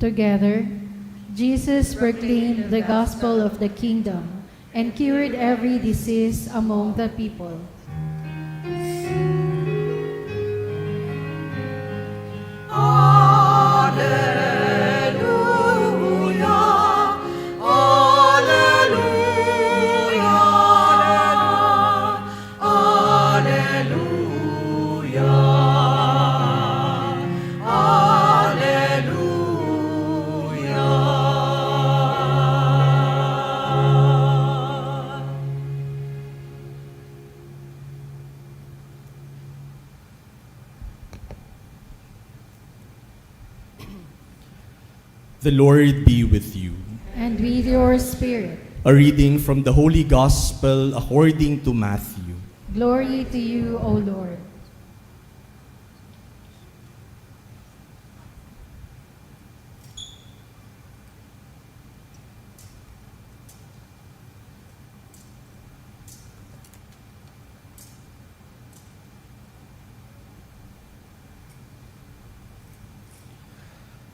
Together, Jesus proclaimed the gospel of the kingdom and cured every disease among the people. The Lord be with you. And with your spirit. A reading from the Holy Gospel according to Matthew. Glory to you, O Lord.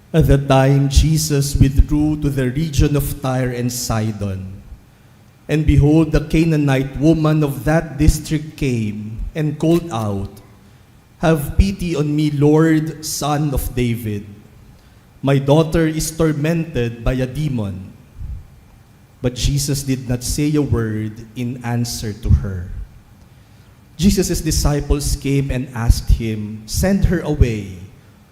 At that time, Jesus withdrew to the region of Tyre and Sidon. And behold, the Canaanite woman of that district came and called out, "Have pity on me, Lord, Son of David. My daughter is tormented by a demon." But Jesus did not say a word in answer to her. Jesus' disciples came and asked him, "Send her away,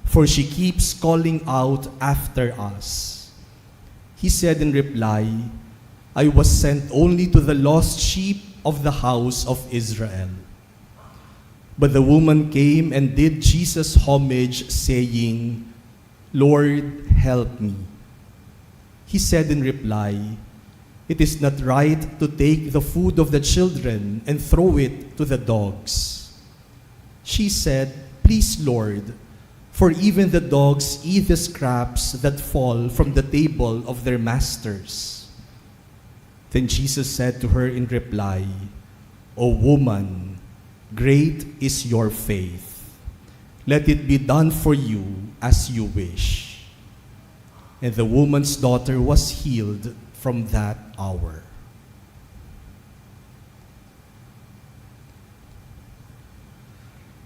for she keeps calling out after us." He said in reply, "I was sent only to the lost sheep of the house of Israel." But the woman came and did Jesus homage, saying, "Lord, help me." He said in reply, "It is not right to take the food of the children and throw it to the dogs." She said, "Please, Lord, for even the dogs eat the scraps that fall from the table of their masters." Then Jesus said to her in reply, "O woman, great is your faith. Let it be done for you as you wish." And the woman's daughter was healed from that hour.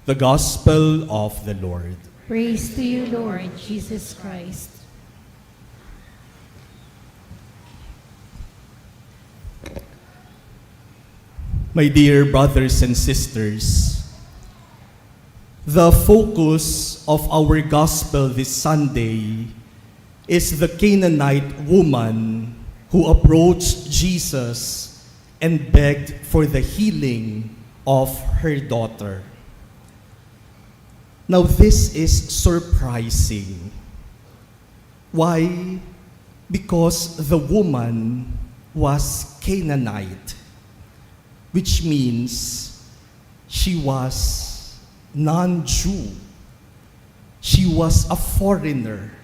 The Gospel of the Lord. Praise to you, Lord Jesus Christ. My dear brothers and sisters, the focus of our gospel this Sunday is the Canaanite woman who approached Jesus and begged for the healing of her daughter. Now this is surprising. Why? Because the woman was Canaanite, which means she was non-Jew. She was a foreigner,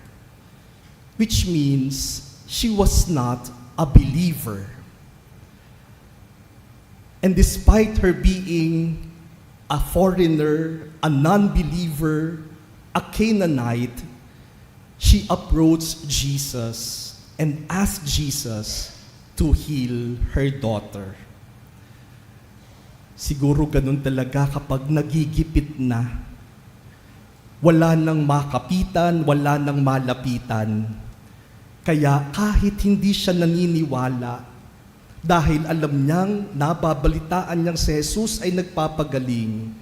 which means she was not a believer. And despite her being a foreigner, a non-believer, a Canaanite, she approached Jesus and asked Jesus to heal her daughter. Siguro ganun talaga kapag nagigipit na. Wala nang makapitan, wala nang malapitan. Kaya kahit hindi siya naniniwala, dahil alam niyang nababalitaan niyang si Jesus ay nagpapagaling,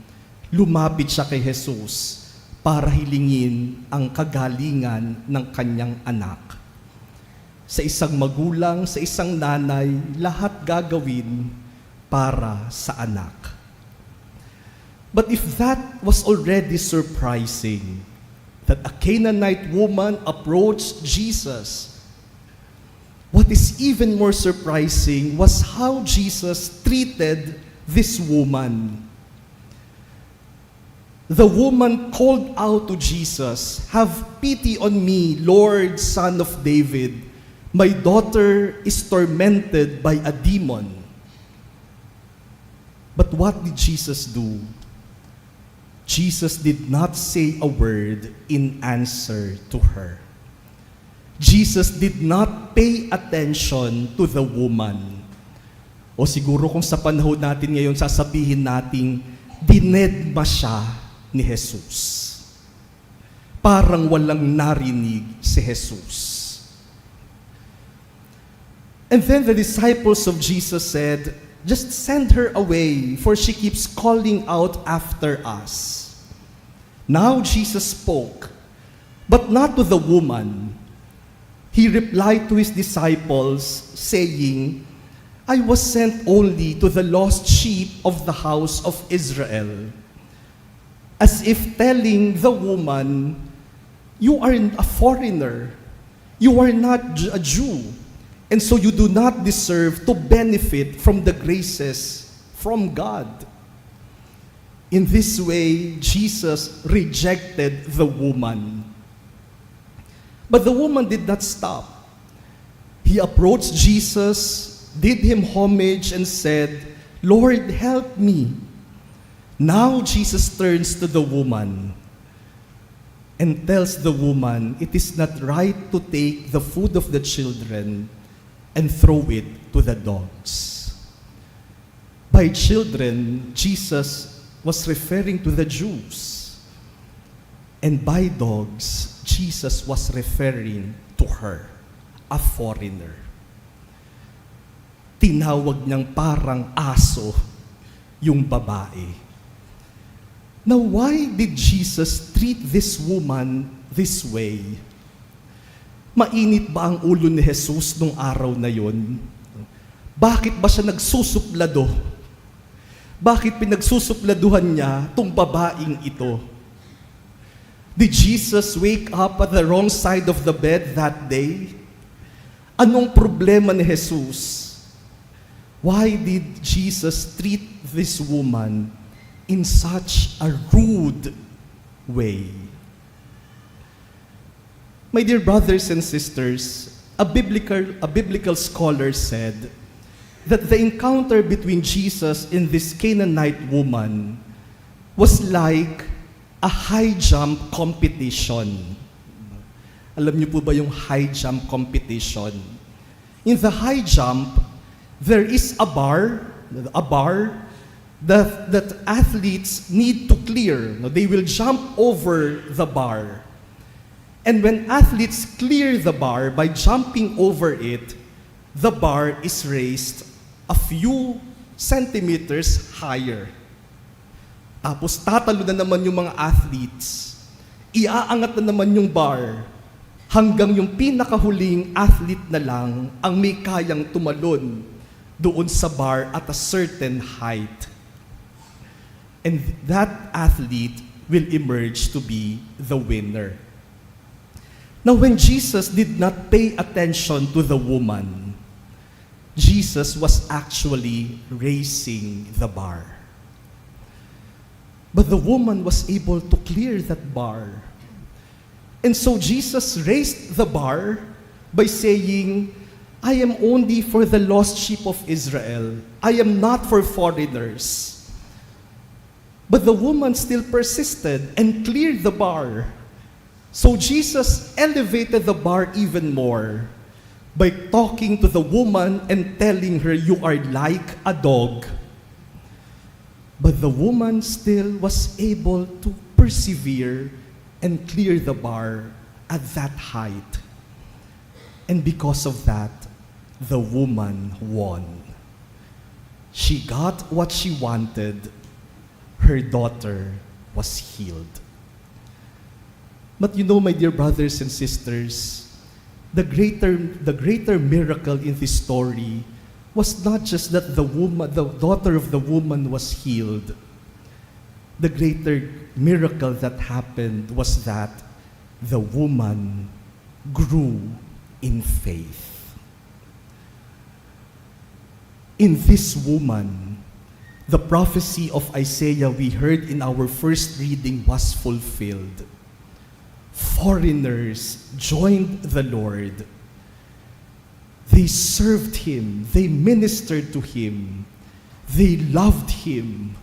lumapit siya kay Jesus para hilingin ang kagalingan ng kanyang anak. Sa isang magulang, sa isang nanay, lahat gagawin para sa anak. But if that was already surprising, that a Canaanite woman approached Jesus, what is even more surprising was how Jesus treated this woman. The woman called out to Jesus, "Have pity on me, Lord, Son of David. My daughter is tormented by a demon." But what did Jesus do? Jesus did not say a word in answer to her. Jesus did not pay attention to the woman. O siguro kung sa panahon natin ngayon, sasabihin nating, dinedma siya ni Jesus. Parang walang narinig si Jesus. And then the disciples of Jesus said, just send her away, for she keeps calling out after us. Now Jesus spoke, but not to the woman. He replied to his disciples, saying, I was sent only to the lost sheep of the house of Israel. As if telling the woman, you are a foreigner, you are not a Jew, and so you do not deserve to benefit from the graces from God. In this way, Jesus rejected the woman. But the woman did not stop. He approached Jesus, did him homage, and said, Lord, help me. Now Jesus turns to the woman and tells the woman, it is not right to take the food of the children and throw it to the dogs. By children, Jesus was referring to the Jews. And by dogs, Jesus was referring to her, a foreigner. Tinawag niyang parang aso yung babae. Now, why did Jesus treat this woman this way? Mainit ba ang ulo ni Jesus nung araw na yon? Bakit ba siya nagsusuplado? Bakit pinagsusupladuhan niya tong babaeng ito? Did Jesus wake up at the wrong side of the bed that day? Anong problema ni Jesus? Why did Jesus treat this woman in such a rude way? My dear brothers and sisters, a biblical scholar said that the encounter between Jesus and this Canaanite woman was like a high jump competition. Alam niyo po ba yung high jump competition? In the high jump, there is a bar that athletes need to clear. They will jump over the bar. And when athletes clear the bar by jumping over it, the bar is raised a few centimeters higher. Tapos tatalo na naman yung mga athletes. Iaangat na naman yung bar hanggang yung pinakahuling athlete na lang ang may kayang tumalon doon sa bar at a certain height. And that athlete will emerge to be the winner. Now, when Jesus did not pay attention to the woman, Jesus was actually raising the bar. But the woman was able to clear that bar. And so Jesus raised the bar by saying, I am only for the lost sheep of Israel. I am not for foreigners. But the woman still persisted and cleared the bar. So Jesus elevated the bar even more by talking to the woman and telling her, you are like a dog. But the woman still was able to persevere and clear the bar at that height. And because of that, the woman won. She got what she wanted. Her daughter was healed. But you know, my dear brothers and sisters, the greater miracle in this story was not just that the daughter of the woman was healed. The greater miracle that happened was that the woman grew in faith. In this woman, the prophecy of Isaiah we heard in our first reading was fulfilled. Foreigners joined the Lord. They served Him, they ministered to Him, they loved Him,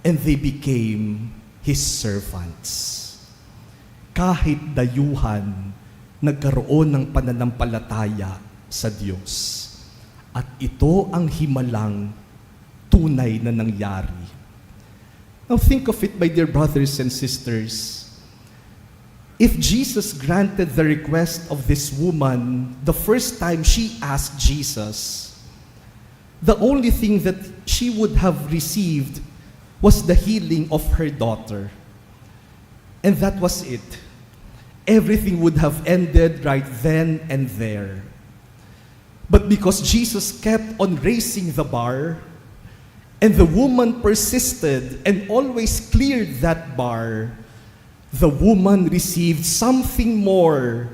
and they became His servants. Kahit dayuhan, nagkaroon ng pananampalataya sa Diyos. At ito ang himalang tunay na nangyari. Now think of it, my dear brothers and sisters. If Jesus granted the request of this woman the first time she asked Jesus, the only thing that she would have received was the healing of her daughter. And that was it. Everything would have ended right then and there. But because Jesus kept on raising the bar, and the woman persisted and always cleared that bar, the woman received something more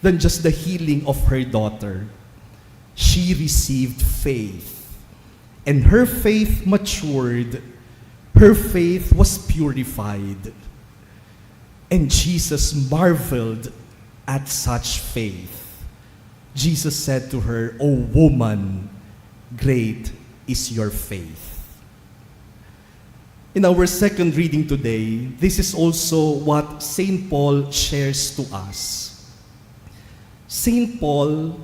than just the healing of her daughter. She received faith. And her faith matured. Her faith was purified. And Jesus marveled at such faith. Jesus said to her, "O woman, great is your faith." In our second reading today, this is also what St. Paul shares to us. St. Paul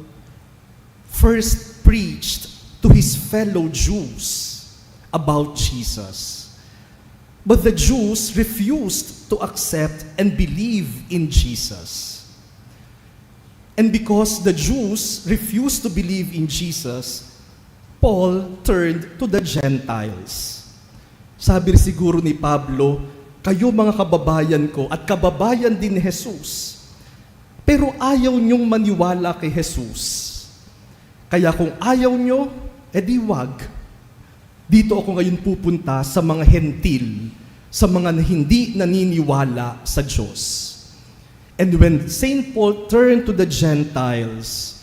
first preached to his fellow Jews about Jesus. But the Jews refused to accept and believe in Jesus. And because the Jews refused to believe in Jesus, Paul turned to the Gentiles. Sabi siguro ni Pablo, kayo mga kababayan ko at kababayan din ni Jesus, pero ayaw niyong maniwala kay Jesus. Kaya kung ayaw niyo, edi wag. Dito ako ngayon pupunta sa mga hentil, sa mga hindi naniniwala sa Diyos. And when St. Paul turned to the Gentiles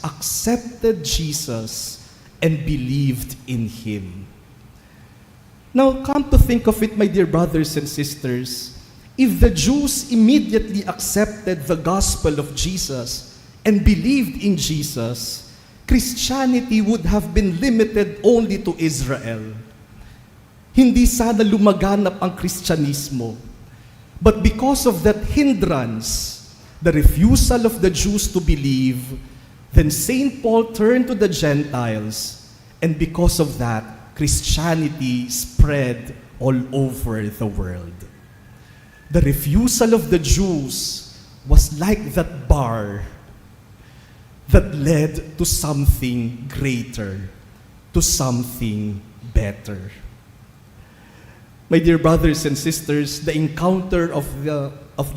accepted Jesus and believed in Him. Now, come to think of it, my dear brothers and sisters, if the Jews immediately accepted the gospel of Jesus and believed in Jesus, Christianity would have been limited only to Israel. Hindi sana lumaganap ang Kristyanismo. But because of that hindrance, the refusal of the Jews to believe, then St. Paul turned to the Gentiles, and because of that, Christianity spread all over the world. The refusal of the Jews was like that bar that led to something greater, to something better. My dear brothers and sisters, the encounter of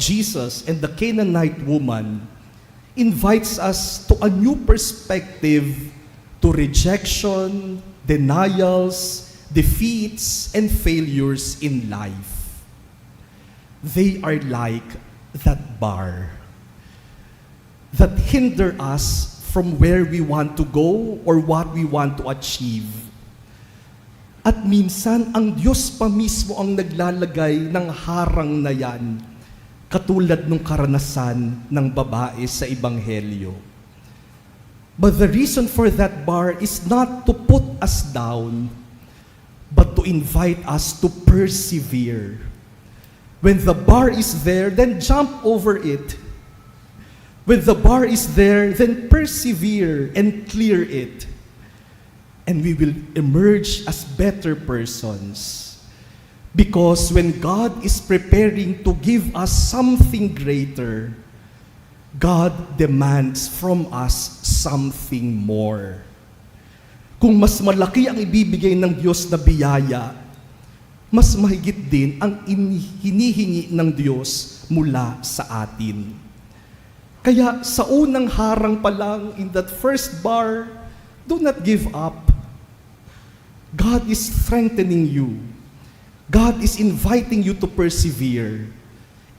Jesus and the Canaanite woman invites us to a new perspective to rejection, denials, defeats, and failures in life. They are like that bar that hinder us from where we want to go or what we want to achieve. At minsan, ang Diyos pa mismo ang naglalagay ng harang na yan, katulad ng karanasan ng babae sa Ebanghelyo. But the reason for that bar is not to put us down, but to invite us to persevere. When the bar is there, then jump over it. When the bar is there, then persevere and clear it. And we will emerge as better persons. Because when God is preparing to give us something greater, God demands from us something more. Kung mas malaki ang ibibigay ng Diyos na biyaya, mas mahigit din ang hinihingi ng Diyos mula sa atin. Kaya sa unang harang pa lang, in that first bar, do not give up. God is strengthening you. God is inviting you to persevere.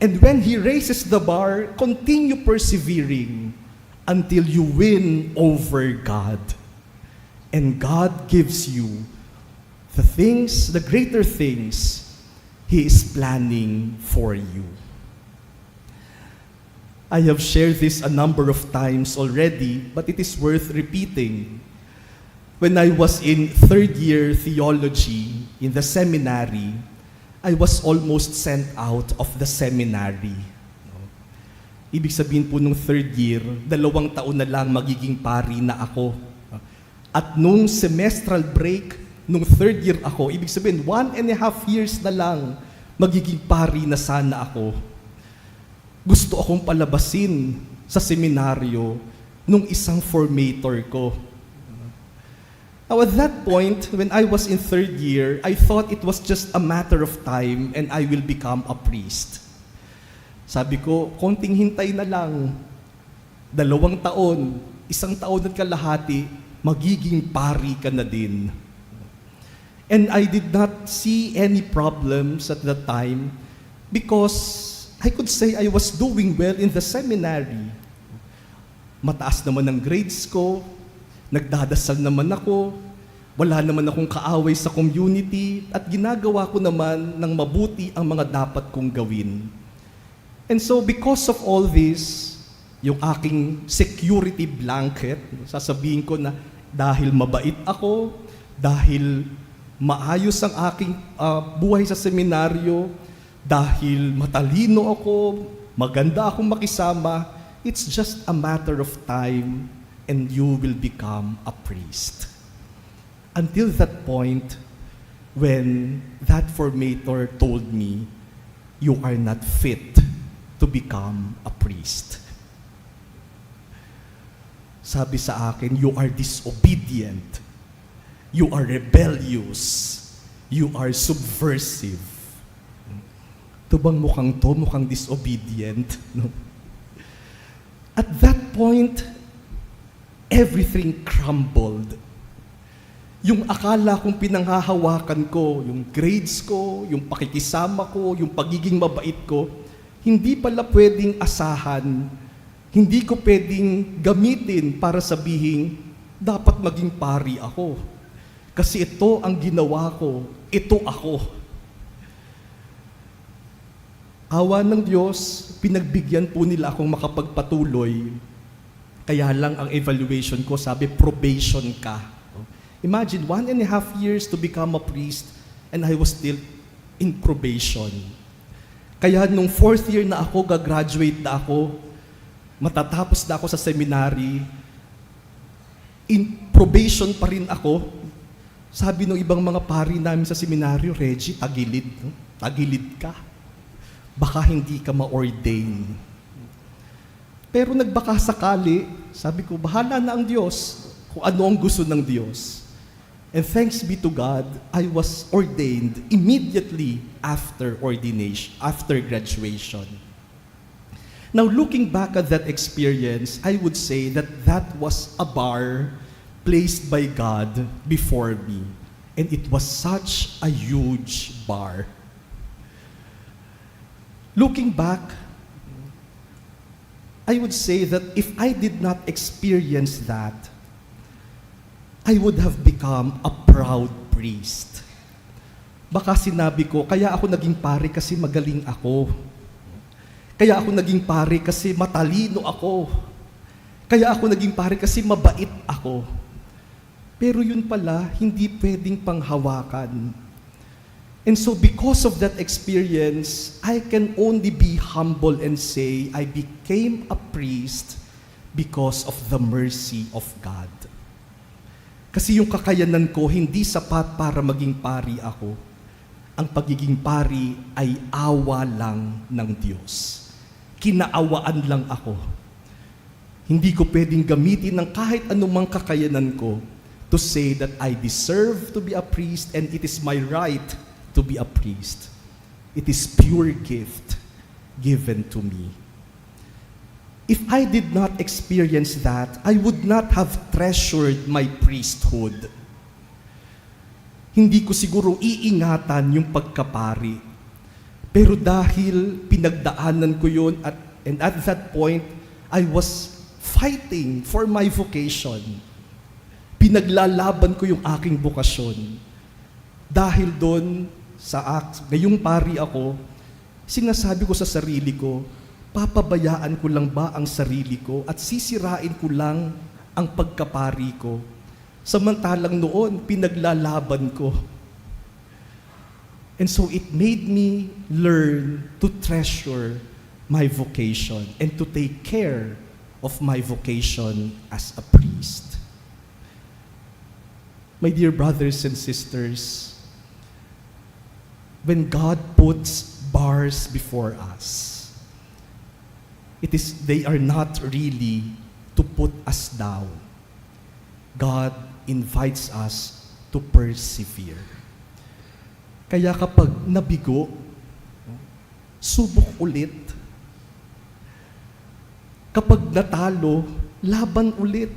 And when He raises the bar, continue persevering until you win over God. And God gives you the things, the greater things He is planning for you. I have shared this a number of times already, but it is worth repeating. When I was in third year theology in the seminary, I was almost sent out of the seminary. Ibig sabihin po nung third year, 2 taon na lang magiging pari na ako. At nung semestral break, nung third year ako, ibig sabihin 1.5 years na lang magiging pari na sana ako. Gusto akong palabasin sa seminaryo nung isang formator ko. Now at that point, when I was in third year, I thought it was just a matter of time and I will become a priest. Sabi ko, konting hintay na lang. 2 taon, 1 taon at kalahati, magiging pari ka na din. And I did not see any problems at that time because I could say I was doing well in the seminary. Mataas naman ang grades ko, nagdadasal naman ako, wala naman akong kaaway sa community, at ginagawa ko naman ng mabuti ang mga dapat kong gawin. And so because of all this, yung aking security blanket, sasabihin ko na dahil mabait ako, dahil maayos ang aking buhay sa seminaryo, dahil matalino ako, maganda akong makisama, it's just a matter of time and you will become a priest. Until that point, when that formator told me, you are not fit to become a priest. Sabi sa akin, you are disobedient. You are rebellious. You are subversive. Ito bang mukhang disobedient? No? At that point, everything crumbled. Yung akala kong pinanghahawakan ko, yung grades ko, yung pakikisama ko, yung pagiging mabait ko, hindi pala pwedeng asahan, hindi ko pwedeng gamitin para sabihin, dapat maging pari ako. Kasi ito ang ginawa ko, ito ako. Awa ng Diyos, pinagbigyan po nila akong makapagpatuloy. Kaya lang ang evaluation ko, sabi, probation ka. Imagine, 1.5 years to become a priest and I was still in probation. Kaya nung 4th year na ako, gagraduate na ako, matatapos na ako sa seminary, in probation pa rin ako. Sabi ng ibang mga pari namin sa seminaryo, Reggie, tagilid. No? Tagilid ka. Baka hindi ka ma-ordain. Pero nagbaka sakali, sabi ko, bahala na ang Diyos kung ano ang gusto ng Diyos. And thanks be to God, I was ordained immediately after ordination, after graduation. Now, looking back at that experience, I would say that that was a bar placed by God before me. And it was such a huge bar. Looking back, I would say that if I did not experience that, I would have become a proud priest. Baka sinabi ko, kaya ako naging pari kasi magaling ako. Kaya ako naging pari kasi matalino ako. Kaya ako naging pari kasi mabait ako. Pero yun pala, hindi pwedeng panghawakan. And so because of that experience, I can only be humble and say, I became a priest because of the mercy of God. Kasi yung kakayanan ko, hindi sapat para maging pari ako. Ang pagiging pari ay awa lang ng Diyos. Kinaawaan lang ako. Hindi ko pwedeng gamitin ng kahit anumang kakayanan ko to say that I deserve to be a priest and it is my right to be a priest. It is pure gift given to me. If I did not experience that, I would not have treasured my priesthood. Hindi ko siguro iingatan yung pagkapari. Pero dahil pinagdaanan ko yun and at that point, I was fighting for my vocation. Pinaglalaban ko yung aking bokasyon. Dahil doon, ngayong pari ako, sinasabi ko sa sarili ko, papabayaan ko lang ba ang sarili ko at sisirain ko lang ang pagkapari ko? Samantalang noon, pinaglalaban ko. And so it made me learn to treasure my vocation and to take care of my vocation as a priest. My dear brothers and sisters, when God puts bars before us, they are not really to put us down. God invites us to persevere. Kaya kapag nabigo, subok ulit. Kapag natalo, laban ulit.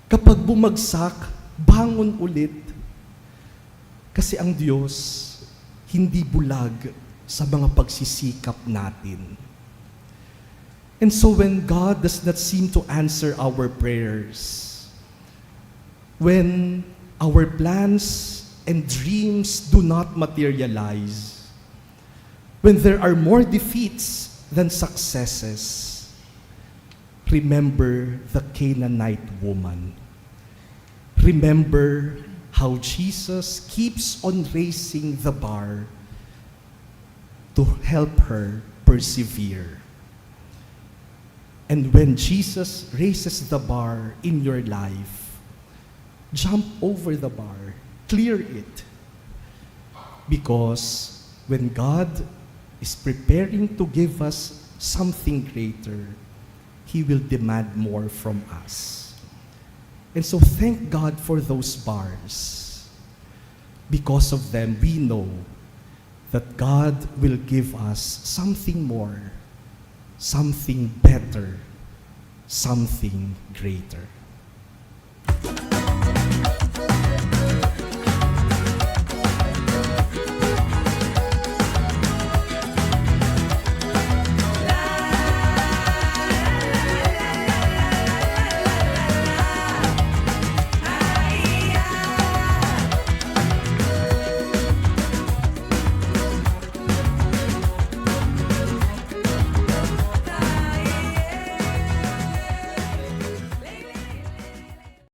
Kapag bumagsak, bangon ulit. Kasi ang Diyos, hindi bulag sa mga pagsisikap natin. And so when God does not seem to answer our prayers, when our plans and dreams do not materialize, when there are more defeats than successes, remember the Canaanite woman. Remember how Jesus keeps on raising the bar to help her persevere. And when Jesus raises the bar in your life, jump over the bar, clear it. Because when God is preparing to give us something greater, He will demand more from us. And so thank God for those bars. Because of them, we know that God will give us something more, something better, something greater.